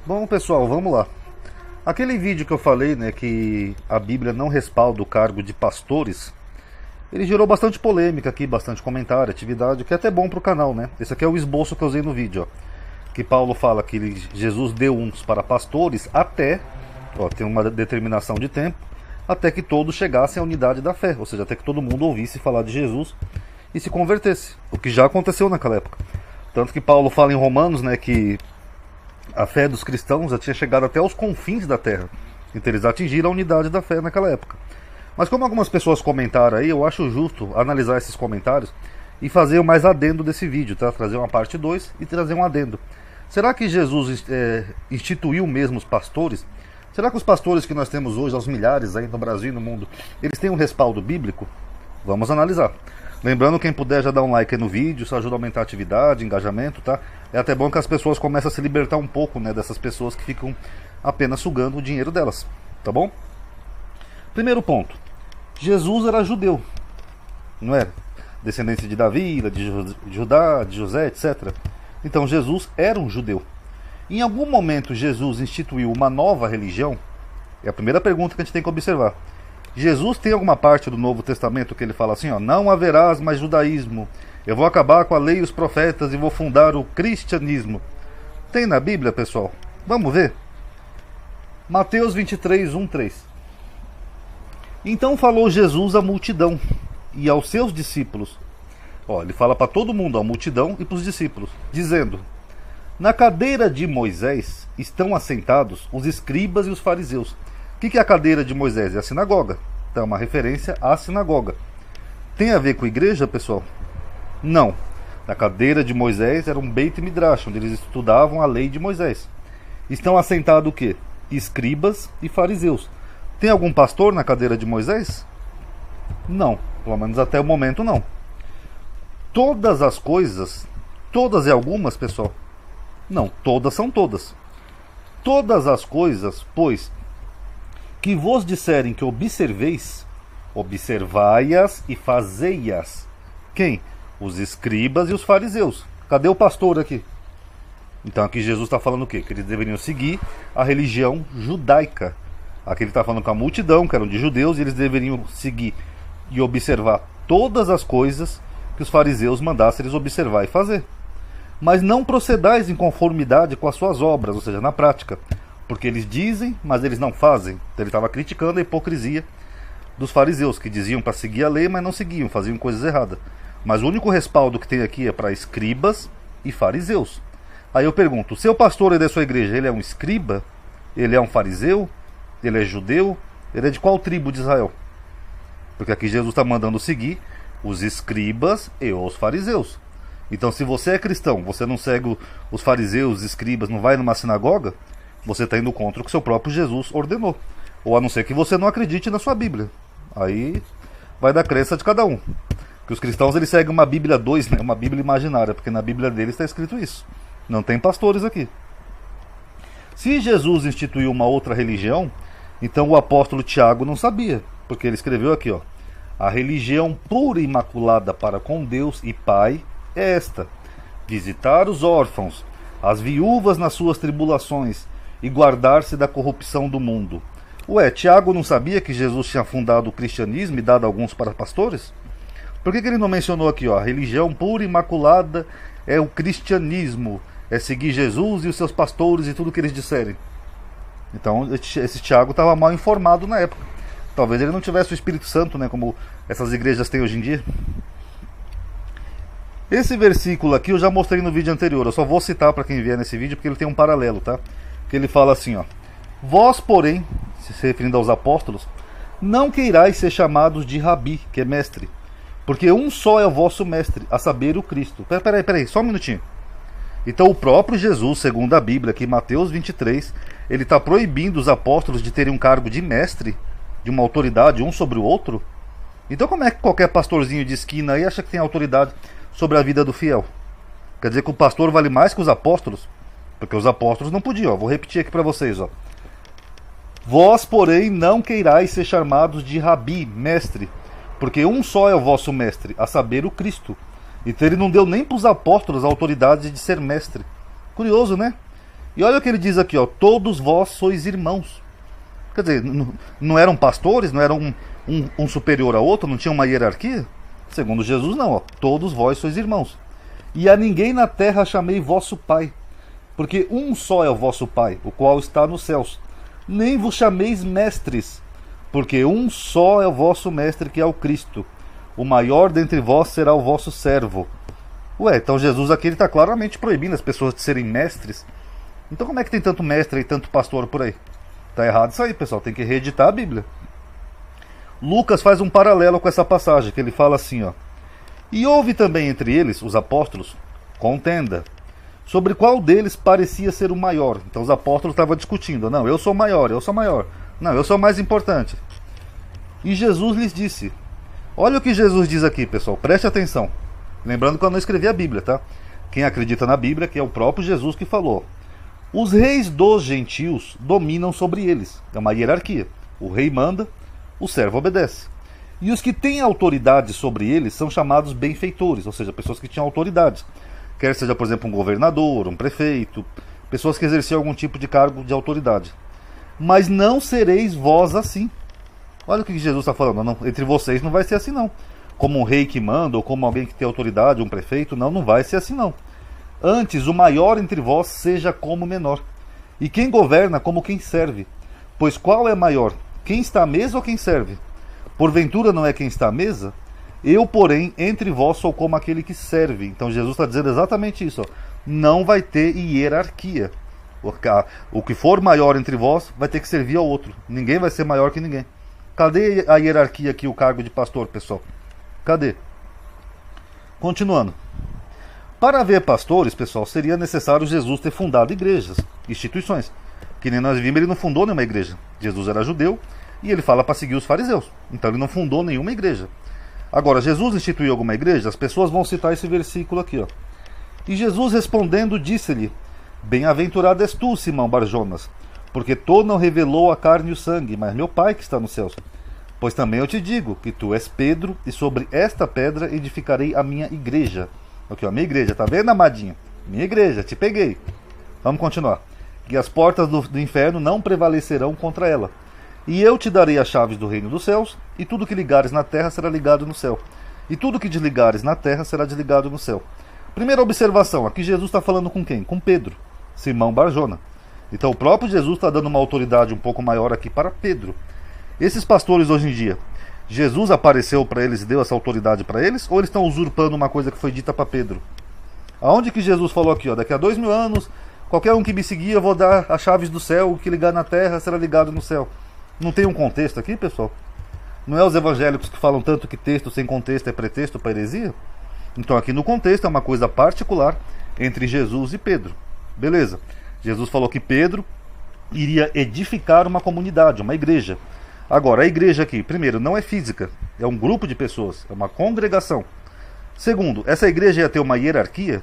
Bom, pessoal, vamos lá. Aquele vídeo que eu falei, né, que a Bíblia não respalda o cargo de pastores, ele gerou bastante polêmica aqui, bastante comentário, atividade, que é até bom pro canal, né? Esse aqui é o esboço que eu usei no vídeo, ó. Que Paulo fala que Jesus deu uns para pastores até, ó, tem uma determinação de tempo, até que todos chegassem à unidade da fé, ou seja, até que todo mundo ouvisse falar de Jesus e se convertesse, o que já aconteceu naquela época. Tanto que Paulo fala em Romanos, né, que a fé dos cristãos já tinha chegado até os confins da terra. Então eles atingiram a unidade da fé naquela época. Mas como algumas pessoas comentaram aí, eu acho justo analisar esses comentários e fazer o mais adendo desse vídeo, tá? Trazer uma parte 2 e trazer um adendo. Será que Jesus instituiu mesmo os pastores? Será que os pastores que nós temos hoje, aos milhares aí no Brasil e no mundo, eles têm um respaldo bíblico? Vamos analisar. Lembrando, quem puder já dar um like aí no vídeo, isso ajuda a aumentar a atividade, engajamento, tá? É até bom que as pessoas comecem a se libertar um pouco, né, dessas pessoas que ficam apenas sugando o dinheiro delas, tá bom? Primeiro ponto. Jesus era judeu, não era? Descendente de Davi, de Judá, de José, etc. Então Jesus era um judeu. Em algum momento Jesus instituiu uma nova religião? É a primeira pergunta que a gente tem que observar. Jesus tem alguma parte do Novo Testamento que ele fala assim, ó, não haverás mais judaísmo, eu vou acabar com a lei e os profetas e vou fundar o cristianismo. Tem na Bíblia, pessoal? Vamos ver? Mateus 23, 1, 3. Então falou Jesus à multidão e aos seus discípulos. Ó, ele fala para todo mundo, à multidão e para os discípulos, dizendo: na cadeira de Moisés estão assentados os escribas e os fariseus. O que é a cadeira de Moisés? É a sinagoga. Então é uma referência à sinagoga. Tem a ver com a igreja, pessoal? Não. Na cadeira de Moisés era um Beit Midrash, onde eles estudavam a lei de Moisés. Estão assentados o quê? Escribas e fariseus. Tem algum pastor na cadeira de Moisés? Não. Pelo menos até o momento não. Todas as coisas, todas e algumas, pessoal? Não, todas são todas. Todas as coisas, pois, que vos disserem que observeis, observai-as e fazei-as. Quem? Os escribas e os fariseus. Cadê o pastor aqui? Então aqui Jesus está falando o quê? Que eles deveriam seguir a religião judaica. Aqui ele está falando com a multidão, que eram de judeus, e eles deveriam seguir e observar todas as coisas que os fariseus mandassem eles observar e fazer. Mas não procedais em conformidade com as suas obras, ou seja, na prática. Porque eles dizem, mas eles não fazem. Então ele estava criticando a hipocrisia dos fariseus, que diziam para seguir a lei, mas não seguiam, faziam coisas erradas. Mas o único respaldo que tem aqui é para escribas e fariseus. Aí eu pergunto, o seu pastor aí da sua igreja, ele é um escriba? Ele é um fariseu? Ele é judeu? Ele é de qual tribo de Israel? Porque aqui Jesus está mandando seguir os escribas e os fariseus. Então se você é cristão, você não segue os fariseus, os escribas, não vai numa sinagoga, você está indo contra o que seu próprio Jesus ordenou. Ou a não ser que você não acredite na sua Bíblia. Aí vai da crença de cada um. Que os cristãos eles seguem uma Bíblia 2, né? Uma Bíblia imaginária, porque na Bíblia deles está escrito isso. Não tem pastores aqui. Se Jesus instituiu uma outra religião, então o apóstolo Tiago não sabia. Porque ele escreveu aqui, ó. A religião pura e imaculada para com Deus e Pai é esta: visitar os órfãos, as viúvas nas suas tribulações e guardar-se da corrupção do mundo. Ué, Tiago não sabia que Jesus tinha fundado o cristianismo e dado alguns para pastores? Por que ele não mencionou aqui, ó, a religião pura e imaculada é o cristianismo, é seguir Jesus e os seus pastores e tudo que eles disserem? Então esse Tiago estava mal informado na época. Talvez ele não tivesse o Espírito Santo, né, como essas igrejas têm hoje em dia. Esse versículo aqui eu já mostrei no vídeo anterior, eu só vou citar para quem vier nesse vídeo porque ele tem um paralelo, tá? Que ele fala assim, ó: vós, porém, se referindo aos apóstolos, não queirais ser chamados de rabi, que é mestre, porque um só é o vosso mestre, a saber, o Cristo. Peraí, só um minutinho. Então o próprio Jesus, segundo a Bíblia, aqui em Mateus 23, ele está proibindo os apóstolos de terem um cargo de mestre, de uma autoridade um sobre o outro. Então como é que qualquer pastorzinho de esquina aí acha que tem autoridade sobre a vida do fiel? Quer dizer que o pastor vale mais que os apóstolos? Porque os apóstolos não podiam, ó. Vou repetir aqui para vocês, ó. Vós, porém, não queirais ser chamados de rabi, mestre, porque um só é o vosso mestre, a saber, o Cristo. Então ele não deu nem para os apóstolos a autoridade de ser mestre. Curioso, né? E olha o que ele diz aqui, ó, todos vós sois irmãos. Quer dizer, não eram pastores, não eram um superior a outro, não tinha uma hierarquia? Segundo Jesus, não, ó, todos vós sois irmãos. E a ninguém na terra chamei vosso pai, porque um só é o vosso pai, o qual está nos céus. Nem vos chameis mestres, porque um só é o vosso mestre, que é o Cristo. O maior dentre vós será o vosso servo. Ué, então Jesus aqui está claramente proibindo as pessoas de serem mestres. Então como é que tem tanto mestre e tanto pastor por aí? Tá errado isso aí, pessoal, tem que reeditar a Bíblia. Lucas faz um paralelo com essa passagem, que ele fala assim, ó. E houve também entre eles, os apóstolos, contenda, sobre qual deles parecia ser o maior. Então os apóstolos estavam discutindo, não, eu sou maior, não, eu sou mais importante. E Jesus lhes disse, olha o que Jesus diz aqui, pessoal, preste atenção. Lembrando que eu não escrevi a Bíblia, tá? Quem acredita na Bíblia, que é o próprio Jesus que falou. Os reis dos gentios dominam sobre eles. É uma hierarquia. O rei manda, o servo obedece. E os que têm autoridade sobre eles são chamados benfeitores, ou seja, pessoas que tinham autoridade. Quer seja, por exemplo, um governador, um prefeito, pessoas que exerciam algum tipo de cargo de autoridade. Mas não sereis vós assim. Olha o que Jesus está falando. Não, entre vocês não vai ser assim, não. Como um rei que manda, ou como alguém que tem autoridade, um prefeito, não vai ser assim, não. Antes, o maior entre vós seja como o menor, e quem governa como quem serve. Pois qual é maior, quem está à mesa ou quem serve? Porventura não é quem está à mesa? Eu, porém, entre vós sou como aquele que serve. Então Jesus está dizendo exatamente isso. Ó. Não vai ter hierarquia. O que for maior entre vós vai ter que servir ao outro. Ninguém vai ser maior que ninguém. Cadê a hierarquia aqui, o cargo de pastor, pessoal? Cadê? Continuando. Para haver pastores, pessoal, seria necessário Jesus ter fundado igrejas, instituições. Que nem nós vimos, ele não fundou nenhuma igreja. Jesus era judeu e ele fala para seguir os fariseus. Então ele não fundou nenhuma igreja. Agora, Jesus instituiu alguma igreja? As pessoas vão citar esse versículo aqui, ó. E Jesus respondendo disse-lhe, bem-aventurado és tu, Simão Barjonas, porque tu não revelou a carne e o sangue, mas meu Pai que está nos céus. Pois também eu te digo que tu és Pedro, e sobre esta pedra edificarei a minha igreja. Aqui, ó, minha igreja, tá vendo, amadinho? Minha igreja, te peguei. Vamos continuar. E as portas do inferno não prevalecerão contra ela. E eu te darei as chaves do reino dos céus, e tudo que ligares na terra será ligado no céu. E tudo que desligares na terra será desligado no céu. Primeira observação, aqui Jesus está falando com quem? Com Pedro, Simão Barjona. Então o próprio Jesus está dando uma autoridade um pouco maior aqui para Pedro. Esses pastores hoje em dia, Jesus apareceu para eles e deu essa autoridade para eles? Ou eles estão usurpando uma coisa que foi dita para Pedro? Aonde que Jesus falou aqui? Ó, daqui a 2000 anos, qualquer um que me seguir, eu vou dar as chaves do céu, o que ligar na terra será ligado no céu. Não tem um contexto aqui, pessoal? Não é os evangélicos que falam tanto que texto sem contexto é pretexto para heresia? Então aqui no contexto é uma coisa particular entre Jesus e Pedro. Beleza. Jesus falou que Pedro iria edificar uma comunidade, uma igreja. Agora, a igreja aqui, primeiro, não é física, é um grupo de pessoas, é uma congregação. Segundo, essa igreja ia ter uma hierarquia,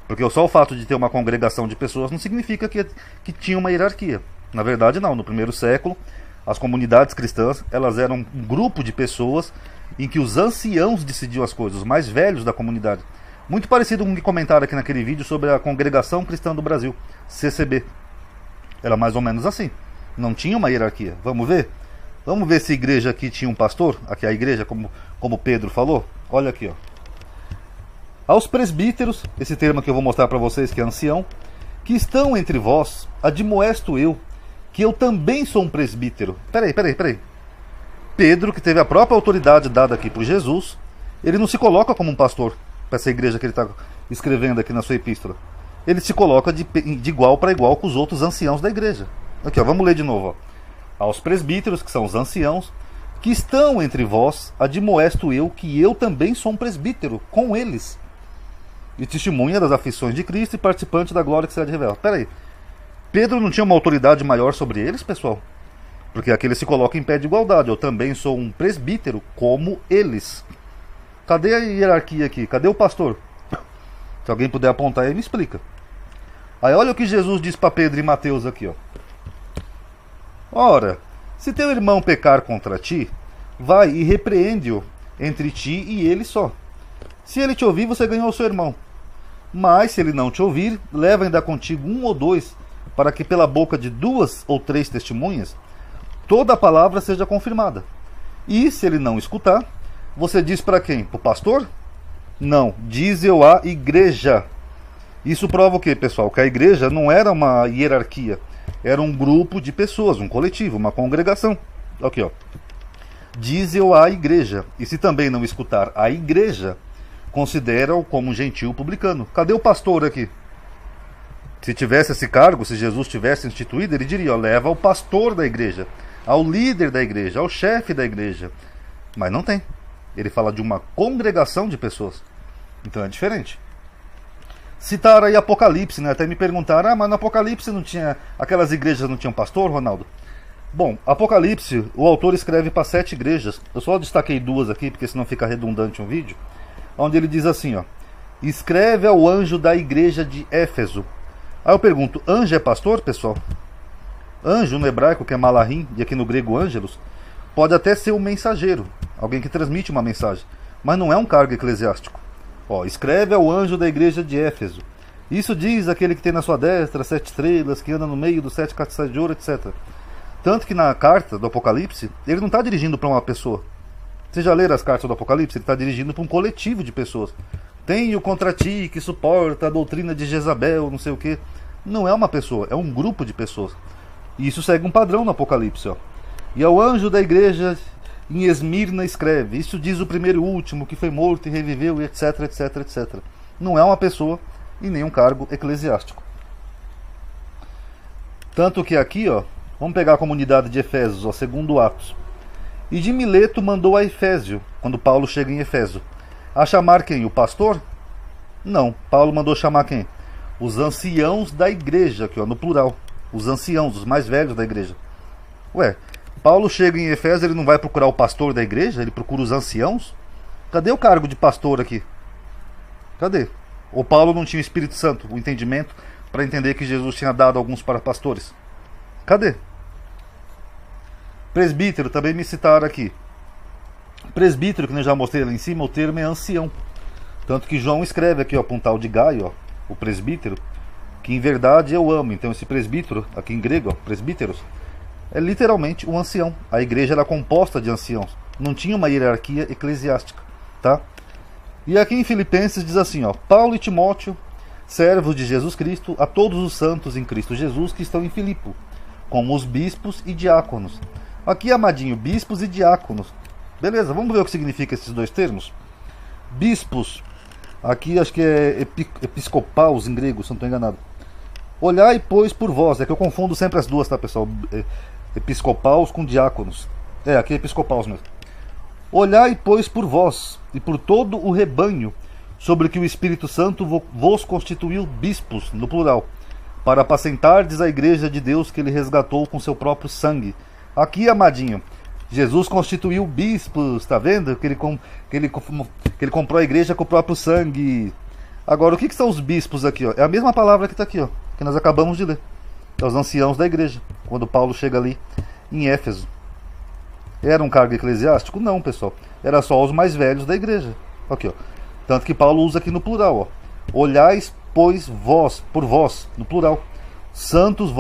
porque só o fato de ter uma congregação de pessoas não significa que tinha uma hierarquia. Na verdade, não. No primeiro século, as comunidades cristãs, elas eram um grupo de pessoas em que os anciãos decidiam as coisas, os mais velhos da comunidade. Muito parecido com o que comentaram aqui naquele vídeo sobre a Congregação Cristã do Brasil, CCB. Era mais ou menos assim. Não tinha uma hierarquia. Vamos ver? Vamos ver se a igreja aqui tinha um pastor. Aqui a igreja, como Pedro falou. Olha aqui, ó. Aos presbíteros, esse termo que eu vou mostrar para vocês, que é ancião, que estão entre vós, admoesto eu, que eu também sou um presbítero. Peraí. Pedro, que teve a própria autoridade dada aqui por Jesus, ele não se coloca como um pastor para essa igreja que ele está escrevendo aqui na sua epístola. Ele se coloca de igual para igual com os outros anciãos da igreja. Aqui, ó, vamos ler de novo, ó. Aos presbíteros, que são os anciãos, que estão entre vós, admoesto eu, que eu também sou um presbítero, com eles, e testemunha das aflições de Cristo e participante da glória que será de revelar. Peraí, Pedro não tinha uma autoridade maior sobre eles, pessoal? Porque aqui ele se coloca em pé de igualdade. Eu também sou um presbítero, como eles. Cadê a hierarquia aqui? Cadê o pastor? Se alguém puder apontar aí, me explica. Aí olha o que Jesus diz para Pedro em Mateus aqui, ó. Ora, se teu irmão pecar contra ti, vai e repreende-o entre ti e ele só. Se ele te ouvir, você ganhou o seu irmão. Mas se ele não te ouvir, leva ainda contigo um ou dois, para que pela boca de 2 ou 3 testemunhas toda a palavra seja confirmada. E se ele não escutar, você diz para quem? Para o pastor? Não, diz eu à igreja. Isso prova o quê, pessoal? Que a igreja não era uma hierarquia, era um grupo de pessoas, um coletivo, uma congregação. Aqui, ó. Diz eu à igreja. E se também não escutar a igreja, considera-o como um gentil publicano. Cadê o pastor aqui? Se tivesse esse cargo, se Jesus tivesse instituído, ele diria, ó, leva ao pastor da igreja, ao líder da igreja, ao chefe da igreja. Mas não tem. Ele fala de uma congregação de pessoas. Então é diferente. Citar aí Apocalipse, né? Até me perguntaram, mas no Apocalipse não tinha, aquelas igrejas não tinham pastor, Ronaldo? Bom, Apocalipse, o autor escreve para 7 igrejas. Eu só destaquei 2 aqui, porque senão fica redundante um vídeo. Onde ele diz assim, ó. Escreve ao anjo da igreja de Éfeso. Aí eu pergunto, anjo é pastor, pessoal? Anjo no hebraico, que é malahim, e aqui no grego ângelos, pode até ser um mensageiro, alguém que transmite uma mensagem, mas não é um cargo eclesiástico. Ó, escreve ao anjo da igreja de Éfeso. Isso diz aquele que tem na sua destra 7 estrelas, que anda no meio dos 7 castiçais de ouro, etc. Tanto que na carta do Apocalipse, ele não está dirigindo para uma pessoa. Vocês já leram as cartas do Apocalipse? Ele está dirigindo para um coletivo de pessoas. Tenho contra ti que suporta a doutrina de Jezabel, não sei o que. Não é uma pessoa, é um grupo de pessoas. E isso segue um padrão no Apocalipse, ó. E ao anjo da igreja em Esmirna escreve, isso diz o primeiro e último, que foi morto e reviveu, e etc, etc, etc. Não é uma pessoa e nem um cargo eclesiástico. Tanto que aqui, ó, vamos pegar a comunidade de Efésios, ó, segundo Atos. E de Mileto mandou a Efésio, quando Paulo chega em Efésio, a chamar quem? O pastor? Não, Paulo mandou chamar quem? Os anciãos da igreja, aqui ó, no plural. Os anciãos, os mais velhos da igreja. Ué, Paulo chega em Efésios, ele não vai procurar o pastor da igreja? Ele procura os anciãos? Cadê o cargo de pastor aqui? Cadê? Ou Paulo não tinha o Espírito Santo, o entendimento, para entender que Jesus tinha dado alguns para pastores? Cadê? Presbítero, também me citaram aqui. Presbítero, que eu já mostrei lá em cima, o termo é ancião. Tanto que João escreve aqui, ó, para um tal de Gaio, ó, o presbítero, que em verdade eu amo. Então esse presbítero, aqui em grego, ó, presbíteros, é literalmente um ancião. A igreja era composta de anciãos. Não tinha uma hierarquia eclesiástica, tá? E aqui em Filipenses diz assim, ó, Paulo e Timóteo, servos de Jesus Cristo, a todos os santos em Cristo Jesus que estão em Filipo, como os bispos e diáconos. Aqui, amadinho, bispos e diáconos. Beleza, vamos ver o que significa esses dois termos? Bispos, aqui acho que é episcopaus em grego, se não estou enganado. Olhai, pois, por vós. É que eu confundo sempre as duas, tá, pessoal? Episcopaus com diáconos. É, aqui é episcopaus mesmo. Olhai, pois, por vós e por todo o rebanho, sobre que o Espírito Santo vos constituiu bispos, no plural, para apacentardes a igreja de Deus que ele resgatou com seu próprio sangue. Aqui, amadinho, Jesus constituiu bispos, tá vendo? Que ele comprou a igreja com o próprio sangue. Agora, o que são os bispos aqui? Ó? É a mesma palavra que está aqui, ó, que nós acabamos de ler. É os anciãos da igreja, quando Paulo chega ali em Éfeso. Era um cargo eclesiástico? Não, pessoal. Era só os mais velhos da igreja. Aqui, ó. Tanto que Paulo usa aqui no plural, ó. Olhais, pois, vós, por vós, no plural. Santos,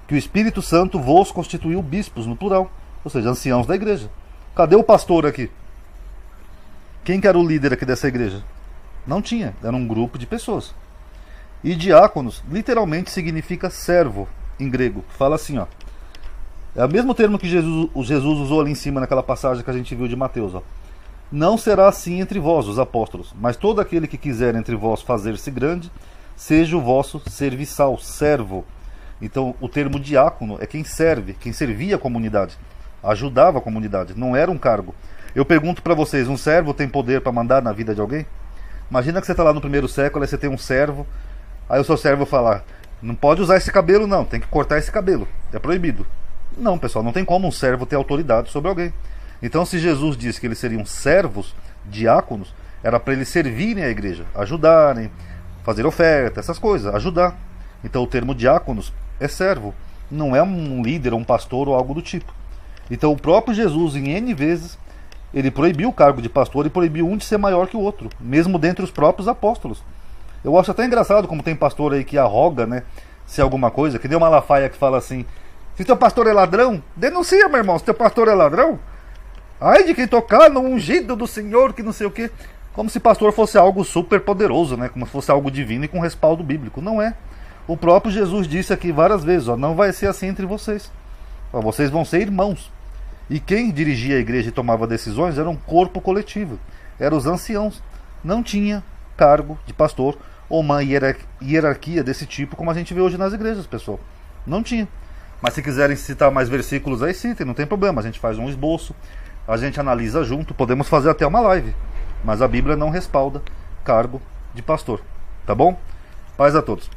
que o Espírito Santo vos constituiu bispos, no plural. Ou seja, anciãos da igreja. Cadê o pastor aqui? Quem que era o líder aqui dessa igreja? Não tinha, era um grupo de pessoas. E diáconos, literalmente significa servo, em grego. Fala assim, ó. É o mesmo termo que Jesus usou ali em cima naquela passagem que a gente viu de Mateus, ó. Não será assim entre vós, os apóstolos, mas todo aquele que quiser entre vós fazer-se grande, seja o vosso serviçal, servo. Então, o termo diácono é quem serve, quem servia a comunidade, ajudava a comunidade, não era um cargo. Eu pergunto para vocês, um servo tem poder para mandar na vida de alguém? Imagina que você está lá no primeiro século, aí você tem um servo, aí o seu servo fala, não pode usar esse cabelo não, tem que cortar esse cabelo, é proibido. Não, pessoal, não tem como um servo ter autoridade sobre alguém. Então, se Jesus disse que eles seriam servos, diáconos, era para eles servirem a igreja, ajudarem, fazer oferta, essas coisas, ajudar. Então, o termo diáconos é servo, não é um líder, um pastor ou algo do tipo. Então, o próprio Jesus, em N vezes, ele proibiu o cargo de pastor e proibiu um de ser maior que o outro, mesmo dentre os próprios apóstolos. Eu acho até engraçado como tem pastor aí que arroga, né, ser alguma coisa, que nem o Malafaia que fala assim: se teu pastor é ladrão, denuncia, meu irmão, se teu pastor é ladrão. Ai de quem tocar no ungido do Senhor, que não sei o que. Como se pastor fosse algo super poderoso, né? Como se fosse algo divino e com respaldo bíblico. Não é. O próprio Jesus disse aqui várias vezes, ó, não vai ser assim entre vocês. Ó, vocês vão ser irmãos. E quem dirigia a igreja e tomava decisões era um corpo coletivo. Eram os anciãos. Não tinha cargo de pastor ou uma hierarquia desse tipo como a gente vê hoje nas igrejas, pessoal. Não tinha. Mas se quiserem citar mais versículos aí, citem, não tem problema. A gente faz um esboço, a gente analisa junto, podemos fazer até uma live. Mas a Bíblia não respalda cargo de pastor. Tá bom? Paz a todos.